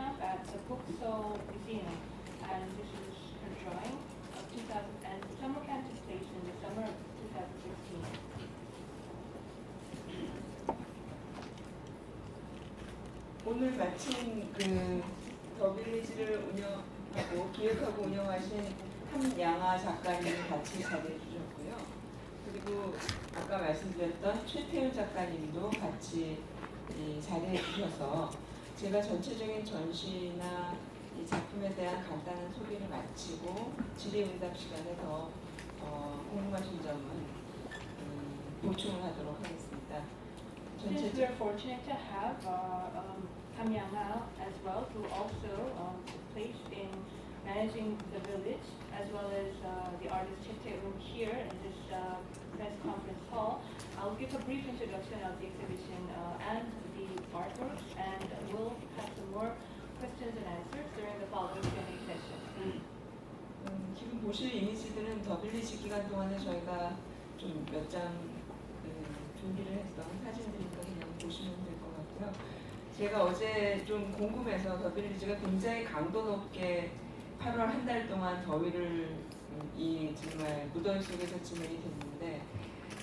stamp at the Museum, and this is her drawing of 2000, and the summer camp took place in the summer of 2016. 오늘 마침 그 더빌리지를 운영하고 기획하고 운영하신 함양아 작가님이 같이 자리해 주셨고요. 그리고 아까 말씀드렸던 최태윤 작가님도 같이 자리해 주셔서 제가 전체적인 전시나 이 작품에 대한 간단한 소개를 마치고 질의응답 시간에 더 궁금하신 점은 보충을 하도록 하겠습니다. Since we are fortunate to have Hamyanga as well, who also took place in managing the village, as well as the artist Chae-tae-eun here in this press conference hall, I'll give a brief introduction of the exhibition and the artworks, and we'll have some more questions and answers during the following Q&A session. 지금 보실 이미지들은 더빌리지 기간 동안에 저희가 좀 몇 장 준비를 했던 사진들이니까 그냥 보시면 될 것 같고요. 제가 어제 좀 궁금해서 더빌리지가 굉장히 강도 높게 8월 한 달 동안 더위를 정말 무더위 속에서 진행이 됐는데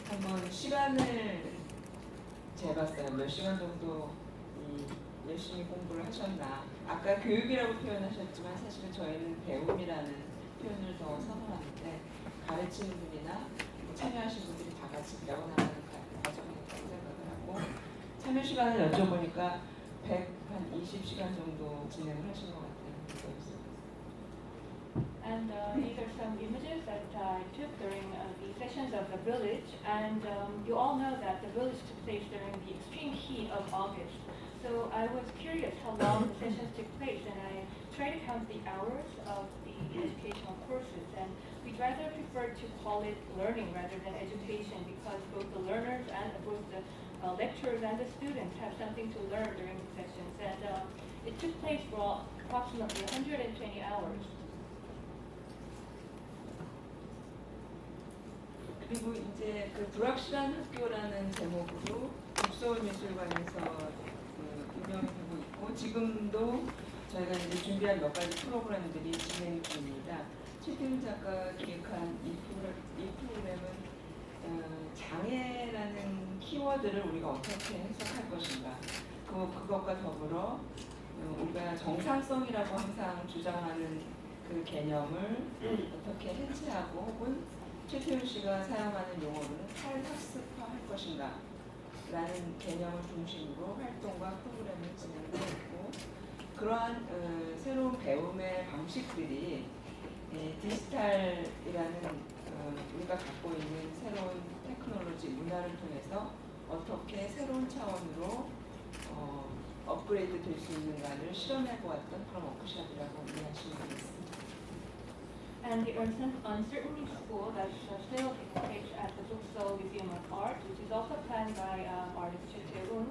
한번 시간을 재봤어요. 몇 시간 정도 열심히 공부를 하셨나. 아까 교육이라고 표현하셨지만 사실은 저희는 배움이라는 표현을 더 선호하는데 가르치는 분이나 참여하신 분들이 다 같이 배워나가는 과정이라고 생각을 하고 참여 시간을 여쭤보니까 120시간 정도 진행을 하신 것 같아요. And these are some images that I took during the sessions of the village, and you all know that the village took place during the extreme heat of August. So I was curious how long the sessions took place, and I tried to count the hours of the educational courses, and we'd rather prefer to call it learning rather than education, because both the learners and both the lecturers and the students have something to learn during the sessions, and it took place for approximately 120 hours. 그리고 이제 그 불확실한 학교라는 제목으로 북서울미술관에서 운영이 되고 있고 지금도 저희가 이제 준비한 몇 가지 프로그램들이 진행 중입니다. 최태윤 작가가 기획한 이 프로그램은 장애라는 키워드를 우리가 어떻게 해석할 것인가 그것과 더불어 우리가 정상성이라고 항상 주장하는 그 개념을 어떻게 해체하고 혹은 최태윤 씨가 사용하는 용어로는 탈학습화할 것인가 라는 개념을 중심으로 활동과 프로그램을 진행하고 있고 그러한 새로운 배움의 방식들이 디지털이라는 우리가 갖고 있는 새로운 테크놀로지 문화를 통해서 어떻게 새로운 차원으로 업그레이드 될 수 있는가를 실험해 보았던 그런 워크숍이라고 이해하시면 되겠습니다. And the Uncertainty School that's still taking place at the Museum of Art, which is also planned by artist Chae-tae-eun,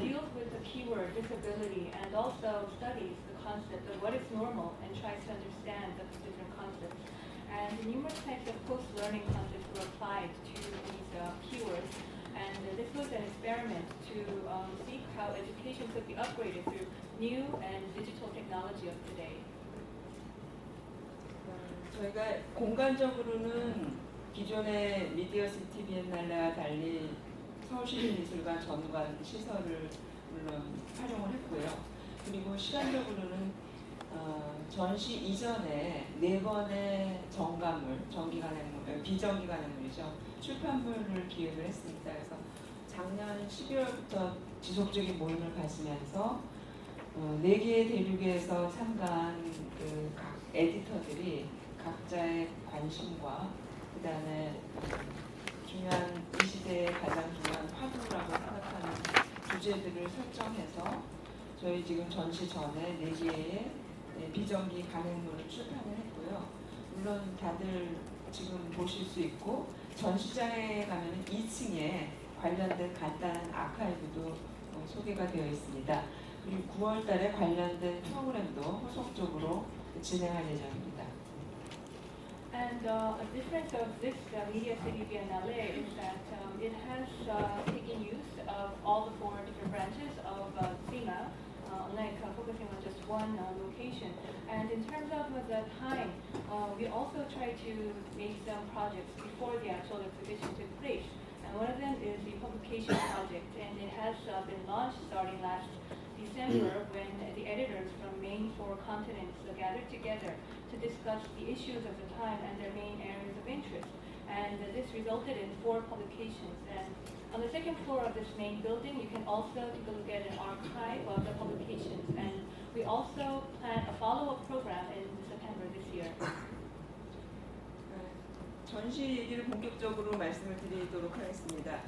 deals with the keyword disability and also studies the concept of what is normal and tries to understand the different concepts. And numerous types of post-learning concepts were applied to these keywords. And this was an experiment to see how education could be upgraded through new and digital technology of today. 저희가 공간적으로는 기존의 미디어시티 비엔날레와 달리 서울시립미술관 전관 시설을 물론 활용을 했고요. 그리고 시간적으로는 전시 이전에 4번의 정관물, 비정기 관행물이죠. 출판물을 기획을 했습니다. 그래서 작년 12월부터 지속적인 모임을 가지면서 4개의 대륙에서 참가한 각 에디터들이 각자의 관심과 그 다음에 중요한 이 시대의 가장 중요한 화두라고 생각하는 주제들을 설정해서 저희 지금 전시 전에 4개의 비정기 간행물을 출판을 했고요. 물론 다들 지금 보실 수 있고 전시장에 가면 2층에 관련된 간단한 아카이브도 소개가 되어 있습니다. 그리고 9월 달에 관련된 프로그램도 후속적으로 진행할 예정입니다. And a difference of this Media City Biennale is that it has taken use of all the 4 different branches of SeMA, like focusing on just one location. And in terms of the time, we also try to make some projects before the actual exhibition took place. And one of them is the publication project, and it has been launched starting last December when the editors from main 4 continents gathered together to discuss the issues of the time and their main areas of interest. And this resulted in 4 publications. And on the second floor of this main building, you can also take a look at an archive of the publications. And we also plan a follow-up program in September this year. 전시 얘기를 본격적으로 말씀을 드리도록 하겠습니다.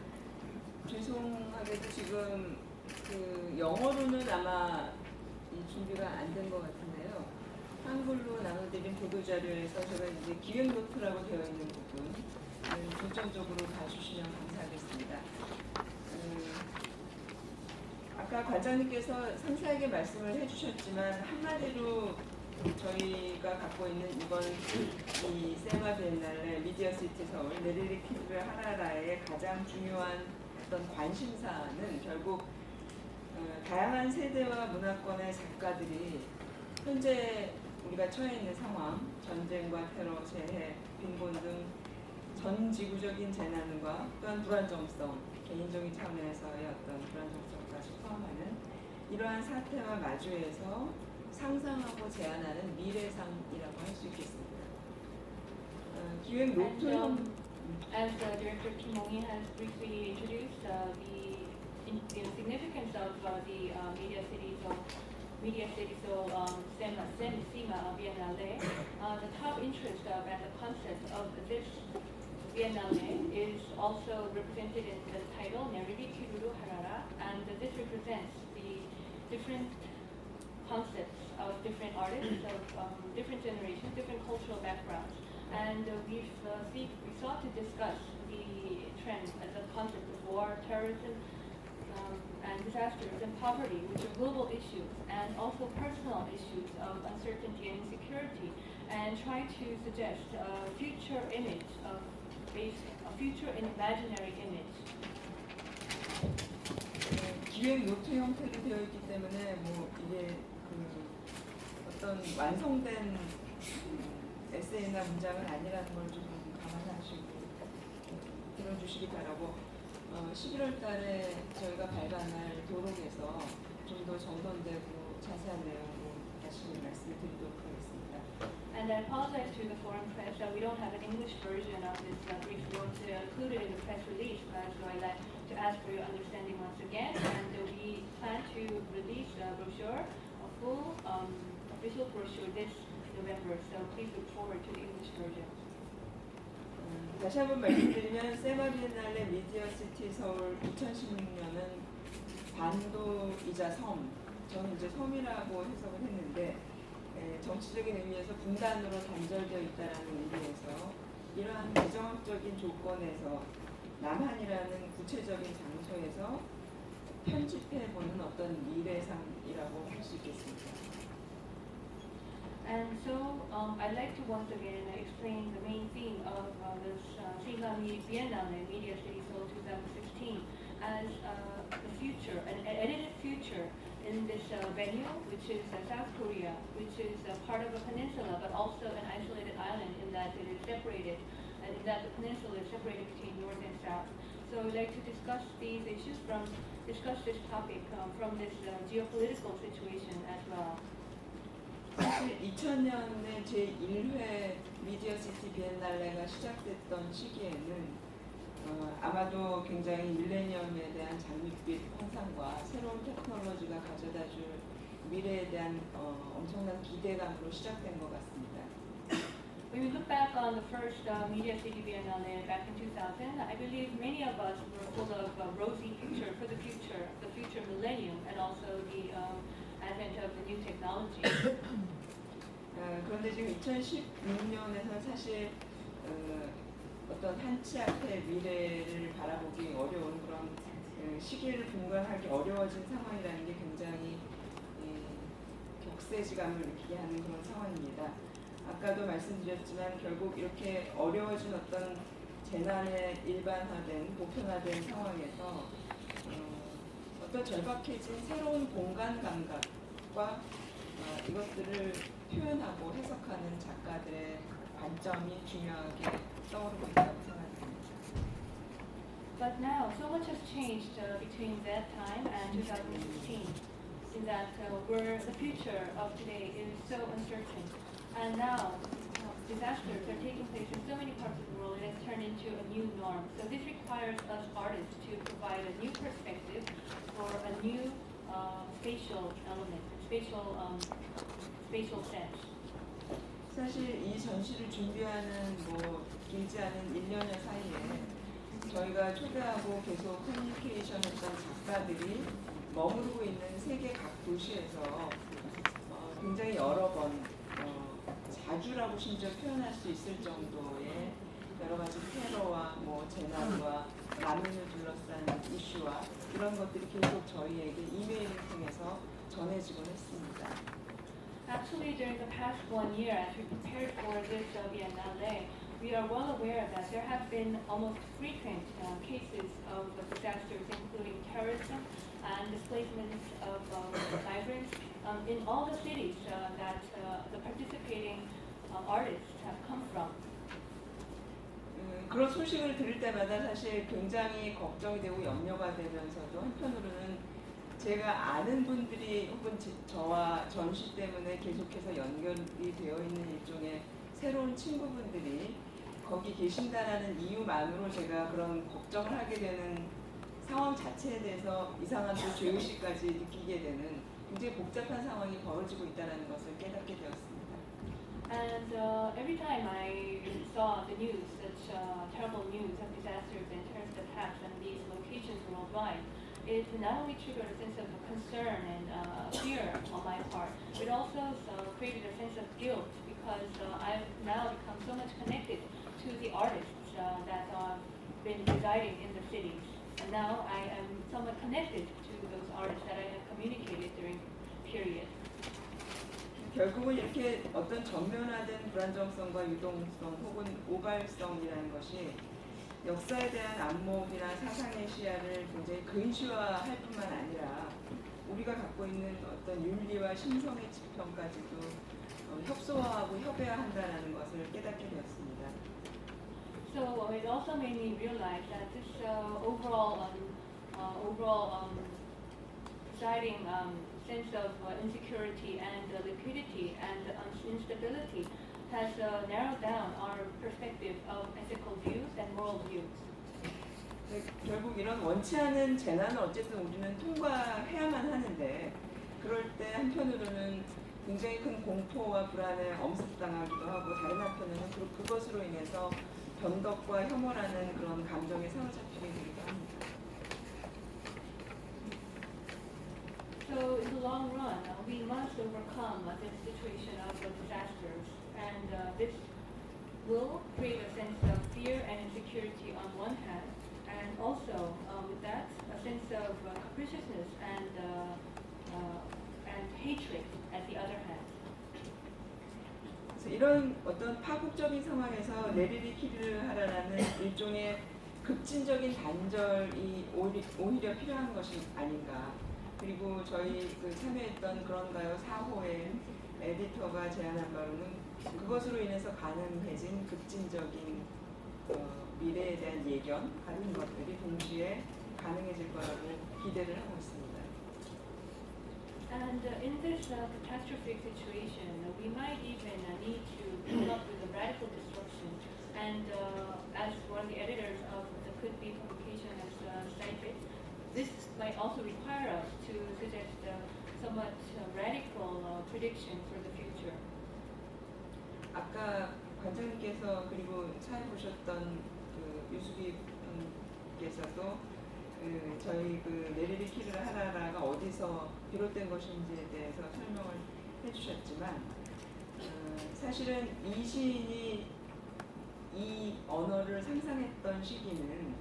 죄송하게도 지금 그 영어로는 아마 이 준비가 안 된 것 같은데요. 한글로 나눠드린 보도자료에서 제가 이제 기획 노트라고 되어 있는 부분 중점적으로 봐주시면 감사하겠습니다. 아까 관장님께서 상세하게 말씀을 해주셨지만 한마디로 저희가 갖고 있는 이번 이 세마 비엔날레 미디어시티서울 내리리키드를 하라라의 가장 중요한 어떤 관심사는 결국 다양한 세대와 문화권의 작가들이 현재 우리가 처해 있는 상황, 전쟁과 테러, 재해, 빈곤 등 전 지구적인 재난과 또한 불안정성, 개인적인 차원에서의 어떤 불안정성까지 포함하는 이러한 사태와 마주해서 상상하고 제안하는 미래상이라고 할 수 있겠습니다. 기획 노트 As Director Kim Mong-hee has briefly introduced the significance of the Midia시티서울 SeMA Biennale, the top interest and the concept of this Biennale is also represented in the title, 내리리키드 하라라, and this represents the different concepts of different artists of different generations, different cultural backgrounds. And we sought to discuss the trends and the concept of war, terrorism, and disasters and poverty, which are global issues, and also personal issues of uncertainty and insecurity, and try to suggest a future image of a future imaginary image. 기획 노트 형태로 되어 있기 때문에 뭐 이게 어떤 완성된 에세이나 문장은 아니라는 걸 좀 감안하시고 들어주시기 바라고 11월 달에 저희가 발간할 도록에서 좀 더 정돈되고 자세한 내용으로 다시 말씀을 드리도록 하겠습니다. And I apologize to the foreign press that we don't have an English version of this brief note included in the press release, so I'd like to ask for your understanding once again. And we plan to release a brochure, a full official brochure this November, so please look forward to the English version. 다시 한번 말씀드리면 세마 비엔날레 미디어시티서울 2016년은 반도이자 섬, 저는 이제 섬이라고 해석을 했는데 정치적인 의미에서 분단으로 단절되어 있다는 의미에서 이러한 비정학적인 조건에서 남한이라는 구체적인 장소에서 편집해보는 어떤 미래상이라고 할 수 있겠습니다. And so I'd like to once again explain the main theme of this SeMA Biennale Midia시티서울 2016 as the future, an edited future in this venue, which is South Korea, which is part of a peninsula, but also an isolated island in that it is separated, and in that the peninsula is separated between north and south. So I'd like to discuss these issues discuss this topic from this geopolitical situation as well. 사실 2000년에 제1회 미디어시티 비엔날레가 시작됐던 시기에는 아마도 굉장히 밀레니엄에 대한 장밋빛 환상과 새로운 테크놀로지가 가져다줄 미래에 대한 엄청난 기대감으로 시작된 것 같습니다. When we look back on the first Midia시티 Biennale back in 2000, I believe many of us were full of a rosy picture for the future millennium, and also the advent of the new technology. 그런데 지금 2016년에는 사실 어떤 한치 앞의 미래를 바라보기 어려운 그런 시기를 분간하기 어려워진 상황이라는 게 굉장히 격세지감을 느끼게 하는 그런 상황입니다. 아까도 말씀드렸지만 결국 이렇게 어려워진 어떤 재난의 일반화된, 보편화된 상황에서 어떤 절박해진 새로운 공간 감각과 이것들을 표현하고 해석하는 작가들의 관점이 중요하게 떠오르고 있다고 생각합니다. But now, so much has changed between that time and 2016, in that where the future of today is so uncertain. And now, disasters are taking place in so many parts of the world, it has turned into a new norm. So this requires us artists to provide a new perspective or a new spatial element, spatial sense. 사실 이 전시를 준비하는 길지 않은 1년여 사이에 저희가 초대하고 계속 커뮤니케이션 했던 작가들이 머무르고 있는 세계 각 도시에서 굉장히 여러 번 자주라고 심지어 표현할 수 있을 정도의 여러 가지 테러와 재난과 난민을 둘러싼 이슈와 이런 것들이 계속 저희에게 이메일을 통해서 전해지곤 했습니다. Actually, during the past 1 year, as we prepared for this Biennale, we are well aware that there have been almost frequent cases of disasters, including terrorism and displacement of migrants in all the cities that the participating artists have come from. 그런 소식을 들을 때마다 사실 굉장히 걱정이 되고 염려가 되면서도 한편으로는 제가 아는 분들이 혹은 저와 전시 때문에 계속해서 연결이 되어 있는 일종의 새로운 친구분들이 거기 계신다라는 이유만으로 제가 그런 걱정을 하게 되는 상황 자체에 대해서 이상한 또 죄의식까지 느끼게 되는 굉장히 복잡한 상황이 벌어지고 있다는 것을 깨닫게 되었습니다. And every time I saw the news, such terrible news of disasters and terrorist attacks in these locations worldwide, it not only triggered a sense of concern and fear on my part, but also created a sense of guilt because I've now become so much connected to the artists that have been residing in the cities. And now I am somewhat connected to those artists that I have communicated during period. 결국은 이렇게 어떤 전면화된 불안정성과 유동성 혹은 오발성이라는 것이 역사에 대한 안목이나 사상의 시야를 굉장히 근시화할 뿐만 아니라 우리가 갖고 있는 어떤 윤리와 심성의 지평까지도 협소화하고 협의화한다는 것을 깨닫게 되었습니다. So it also made me realize that this overall exciting sense of insecurity and liquidity and instability has narrowed down our perspective of ethical views and moral views. 결국 이런 원치 않은 재난을 어쨌든 우리는 통과해야만 하는데 그럴 때 한편으로는 굉장히 큰 공포와 불안에 엄습당하기도 하고 다른 한편으로는 그것으로 인해서 변덕과 혐오라는 그런 감정에 사로잡히게 되기도 합니다. So in the long run, we must overcome this situation of disasters, and this will create a sense of fear and insecurity on one hand, and also with that a sense of capriciousness and hatred at the other hand. 그래서 이런 어떤 파국적인 상황에서 내리리키를 하라라는 일종의 급진적인 단절이 오히려 필요한 것이 아닌가. 그리고 저희 참여했던 그런가요 4호의 에디터가 제안한 바로는 그것으로 인해서 가능해진 급진적인 미래에 대한 예견 같은 것들이 동시에 가능해질 거라고 기대를 하고 있습니다. And in this catastrophic situation, we might even need to come up with a radical disruption. And as one of the editors of the Could Be publication has cited, this might also require us to suggest somewhat radical prediction for the future. 아까 관장님께서 그리고 사회 보셨던 유수비 분께서도 저희 내리리키를 하라라가 어디서 비롯된 것인지에 대해서 설명을 해주셨지만 사실은 이 시인이 이 언어를 상상했던 시기는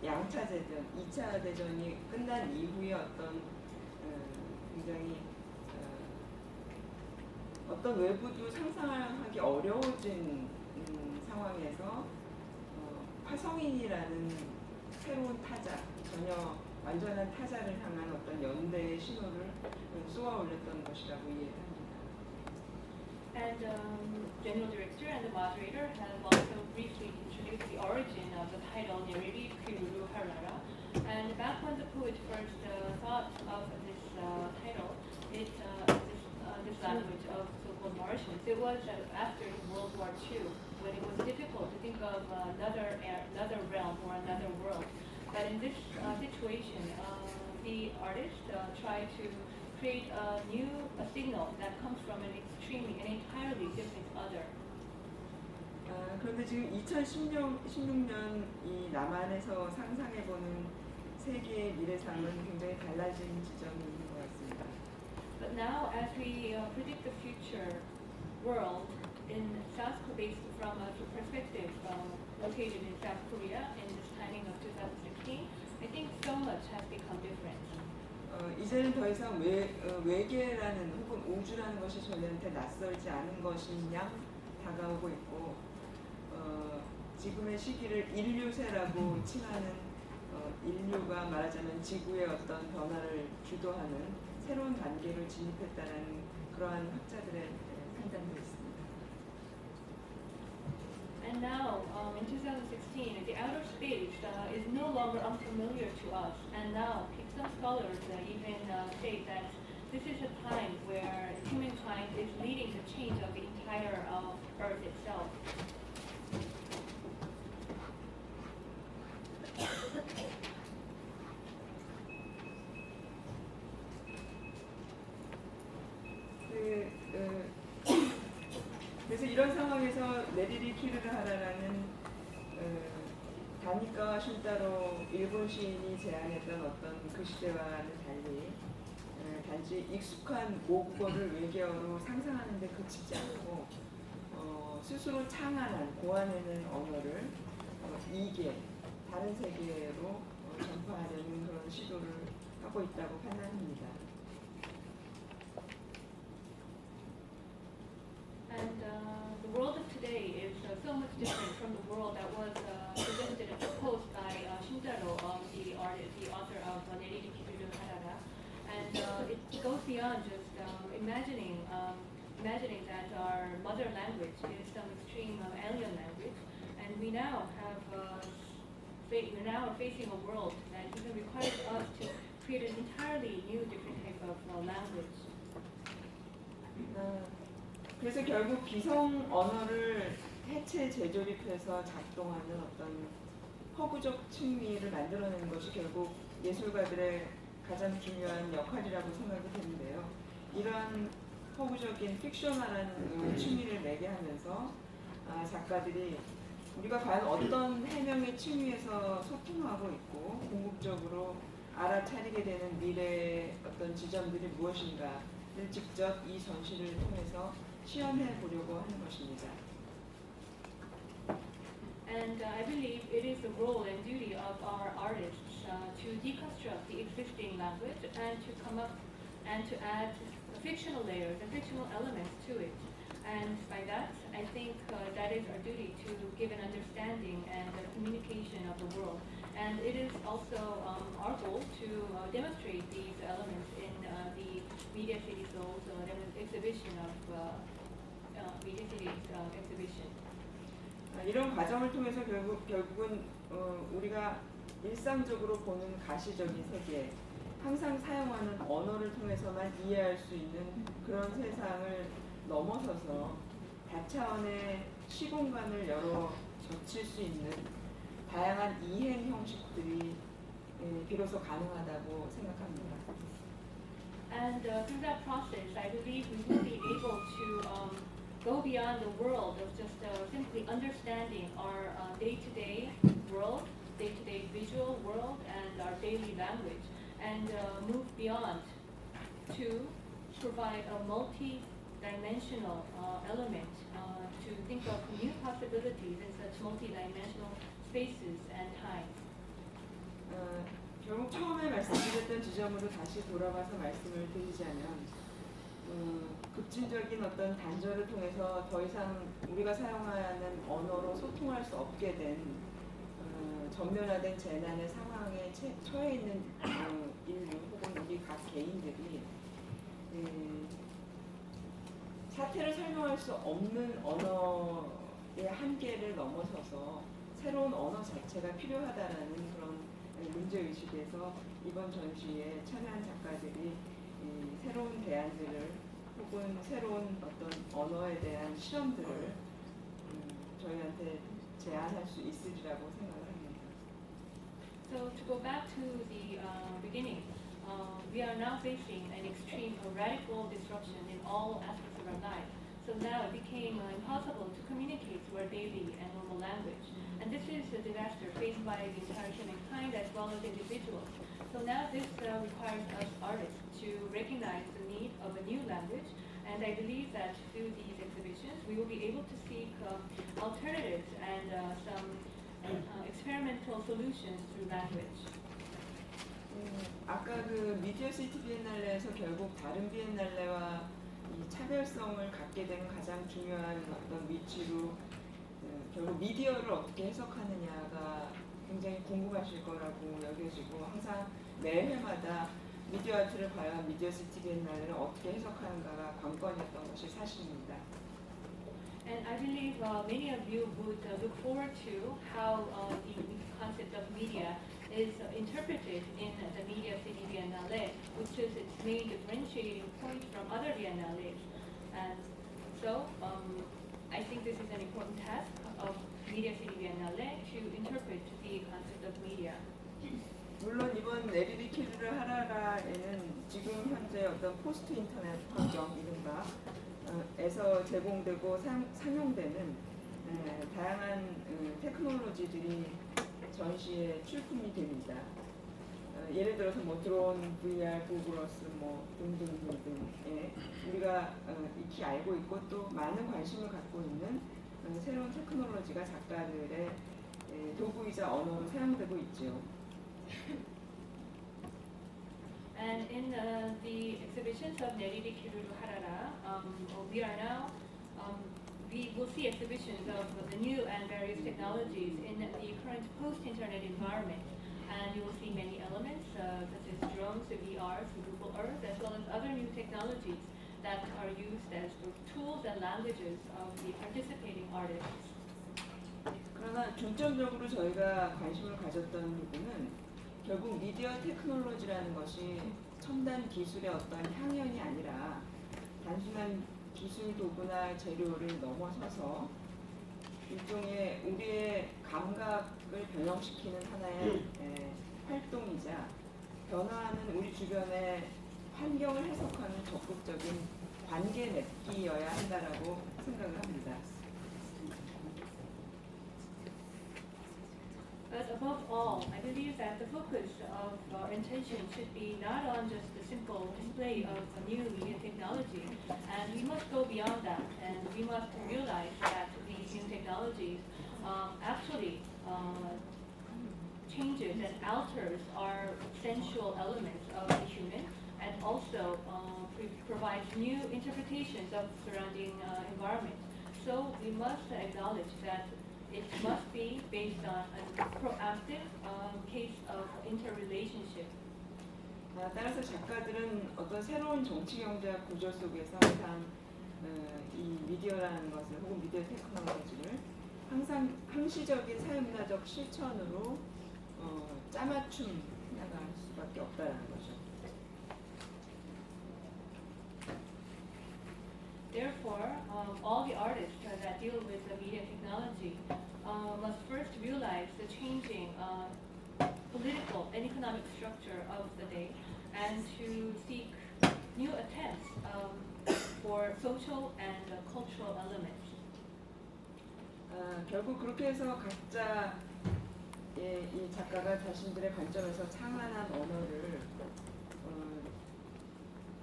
양차 대전, 2차 대전이 끝난 이후에 어떤 굉장히 어떤 외부도 상상하기 어려워진 상황에서 화성인이라는 새로운 타자, 전혀 완전한 타자를 향한 어떤 연대의 신호를 쏘아 올렸던 것이라고 이해합니다. And General Director and the moderator have also briefly introduced the origin of the title 예르기까지 하라라. And back when the poet first thought of this title, this language of so-called Martians, it was after World War II, when it was difficult to think of another realm or another world. But in this situation, the artist tried to create a signal that comes from an entirely different other. 그런데 지금 2016년 이 남한에서 상상해보는 세계의 미래상은 굉장히 달라진 지점이 있는 것 같습니다. But now, as we predict the future world in South Korea, from a perspective located in South Korea in this timing of 2016, I think so much has become different. 이제는 더 이상 외계라는 혹은 우주라는 것이 저희한테 낯설지 않은 것인 양 다가오고 있고 지금의 시기를 인류세라고 칭하는 인류가 말하자면 지구의 어떤 변화를 주도하는 새로운 단계를 진입했다는 그러한 학자들의 판단도 있습니다. And now, in 2016, the outer space is no longer unfamiliar to us. And now, some scholars even state that this is a time where humankind is leading the change of the entire Earth itself. 그래서 이런 상황에서 예르기까지 하라라는 다니카와 슌타로 일본 시인이 제안했던 어떤 그 시대와는 달리 단지 익숙한 모국어를 외계어로 상상하는 데 그치지 않고 스스로 창안한 고안해낸 언어를 이계 다른 세계로 전파하려는 그런 시도를 하고 있다고 판단합니다. And the world of today is so much different from the world that was presented and proposed by 슌타로, the author of 예르기까지 하라라. And it goes beyond just imagining that our mother language is some extreme alien language, and we now are facing a world that even requires us to create an entirely new, different type of language. 그래서 결국 기성 언어를 해체 재조립해서 작동하는 어떤 허구적 측미를 만들어내는 것이 결국 예술가들의 가장 중요한 역할이라고 생각이 되는데요. 이러한 허구적인 픽셔널한 측미를 내게 하면서 작가들이 우리가 과연 어떤 해명의 측면에서 소통하고 있고 궁극적으로 알아차리게 되는 미래의 어떤 지점들이 무엇인가를 직접 이 전시를 통해서 시연해 보려고 하는 것입니다. And I believe it is the role and duty of our artists to deconstruct the existing language and to come up and to add fictional layers and fictional elements to it. And by that, I think that is our duty to give an understanding and a communication of the world. And it is also our goal to demonstrate these elements in the Midi어시티서울's exhibition of Midi어시티's exhibition. 이런 과정을 통해서 결국은 우리가 일상적으로 보는 가시적인 세계, 항상 사용하는 언어를 통해서만 이해할 수 있는 그런 세상을 넘어서서 다차원의 시공간을 열어 젖힐 수 있는 다양한 이행 형식들이 비로소 가능하다고 생각합니다. And through that process, I believe we will be able to go beyond the world of just simply understanding our day-to-day world, day-to-day visual world, and our daily language, and move beyond to provide a multi-dimensional element to think of new possibilities in such multi-dimensional spaces and times. 결국 처음에 말씀드렸던 지점으로 다시 돌아가서 말씀을 드리자면 급진적인 어떤 단절을 통해서 더 이상 우리가 사용하는 언어로 소통할 수 없게 된 전면화된 재난의 상황에 처해 있는 인류 혹은 우리 각 개인들이 사태를 설명할 수 없는 언어의 한계를 넘어서서 새로운 언어 자체가 필요하다라는 그런 문제의식에서 이번 전시에 참여한 작가들이 새로운 대안들을 혹은 새로운 어떤 언어에 대한 실험들을 저희한테 제안할 수 있으리라고 생각을 합니다. So to go back to the beginning, we are now facing an extreme or radical disruption in all aspects of our life. So now it became impossible to communicate through our daily and normal language. And this is a disaster faced by the entire humankind as well as individuals. So now this requires us artists to recognize the need of a new language. And I believe that through these exhibitions, we will be able to seek alternatives and some experimental solutions through language. 아까 그 미디어시티 비엔날레에서 결국 다른 비엔날레와 이 차별성을 갖게 되는 가장 중요한 어떤 위치로 결국 미디어를 어떻게 해석하느냐가 굉장히 궁금하실 거라고 여겨지고 항상 매 회마다 미디어아트를 과연 미디어시티 비엔날레를 어떻게 해석하는가가 관건이었던 것이 사실입니다. And I believe many of you would look forward to how the concept of media is interpreted in the Media City Biennale, which is its main differentiating point from other biennales. And so I think this is an important task of Media City Biennale to interpret the concept of media. 물론 이번 예르기까지 하라라'에는 지금 현재 어떤 포스트 인터넷 환경 이른바 에서 제공되고 상용되는 다양한 테크놀로지들이 전시에 출품이 됩니다. 예를 들어서 뭐 드론, VR, 구글어스 뭐 등등등등에 우리가 익히 알고 있고 또 많은 관심을 갖고 있는 새로운 테크놀로지가 작가들의 도구이자 언어로 사용되고 있죠. And in the exhibitions of 예르기까지 하라라, we will see exhibitions of the new and various technologies in the current post-internet environment. And you will see many elements such as drones, VR, Google Earth, as well as other new technologies that are used as tools and languages of the participating artists. 그러나 중점적으로 저희가 관심을 가졌던 부분은 결국 미디어 테크놀로지라는 것이 첨단 기술의 어떤 향연이 아니라 단순한 기술 도구나 재료를 넘어서서 일종의 우리의 감각을 변형시키는 하나의 활동이자 변화하는 우리 주변의 환경을 해석하는 적극적인 관계 맺기여야 한다라고 생각을 합니다. But above all, I believe that the focus of our intention should be not on just the simple display of new media technology, and we must go beyond that, and we must realize that these new technologies actually changes and alters our sensual elements of the human, and also provides new interpretations of surrounding environment. So we must acknowledge that it must be based on a proactive case of interrelationship. 따라서 작가들은 어떤 새로운 정치경제학 구조 속에서 항상 이 미디어라는 것을 혹은 미디어 테크놀로지를 항상 항시적인 사회문화적 실천으로 짜맞춤 나갈 수밖에 없다라는 거죠. Therefore, all the artists that deal with the media technology must first realize the changing political and economic structure of the day and to seek new attempts for social and cultural elements. 결국 그렇게 해서 각자 이 작가가 자신들의 관점에서 창안한 언어를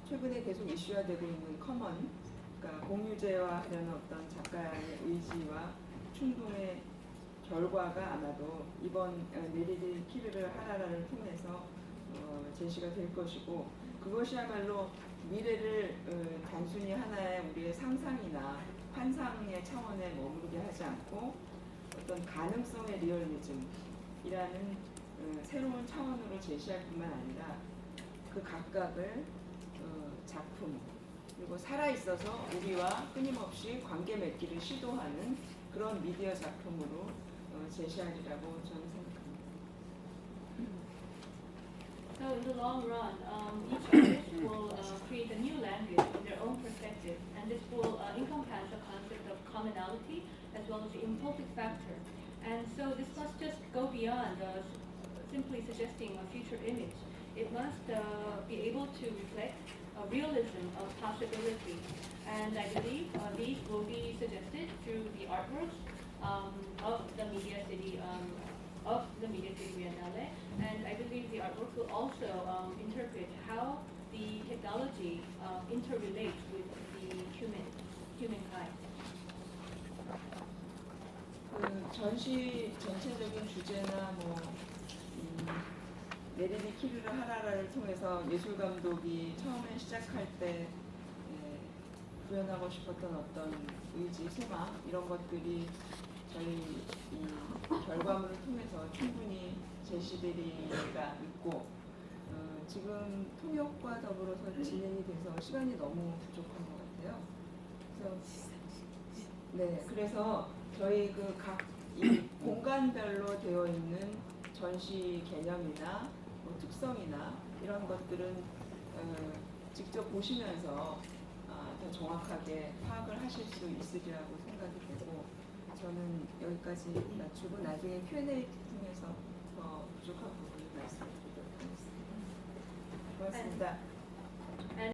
최근에 계속 이슈화되고 있는 커먼 그러니까 공유제화하려는 어떤 작가의 의지와 충동의 결과가 아마도 이번 예르기까지 하라라를 통해서 제시가 될 것이고 그것이야말로 미래를 단순히 하나의 우리의 상상이나 환상의 차원에 머무르게 하지 않고 어떤 가능성의 리얼리즘 새로운 차원으로 제시할 뿐만 아니라 그 각각을 작품 그리고 살아있어서 우리와 끊임없이 관계 맺기를 시도하는 그런 미디어 작품으로 제시하리라고 저는 생각합니다. So in the long run, each artist will create a new language in their own perspective, and this will encompass the concept of commonality as well as the imperfect factor. And so this must just go beyond simply suggesting a future image. It must be able to reflect a realism of possibility. And I believe these will be suggested through the artworks of the Media City Biennale, and I believe the artwork will also interpret how the technology interrelates with the humankind. 그 전시 전체적인 주제나 메리디 키르르 하라라를 통해서 예술감독이 처음에 시작할 때 구현하고 싶었던 어떤 의지, 소망 이런 것들이 저희 이 결과물을 통해서 충분히 제시되리가 있고 지금 통역과 더불어서 진행이 돼서 시간이 너무 부족한 것 같아요. 그래서 저희 그 각 이 공간별로 되어 있는 전시 개념이나 특성이나 이런 것들은 직접 보시면서 더 정확하게 파악을 하실 수 있으리라고 생각이 되고 저는 여기까지 낮추고 나중에 Q&A 통해서 더 부족한 부분을 말씀드리도록 하겠습니다. 고맙습니다.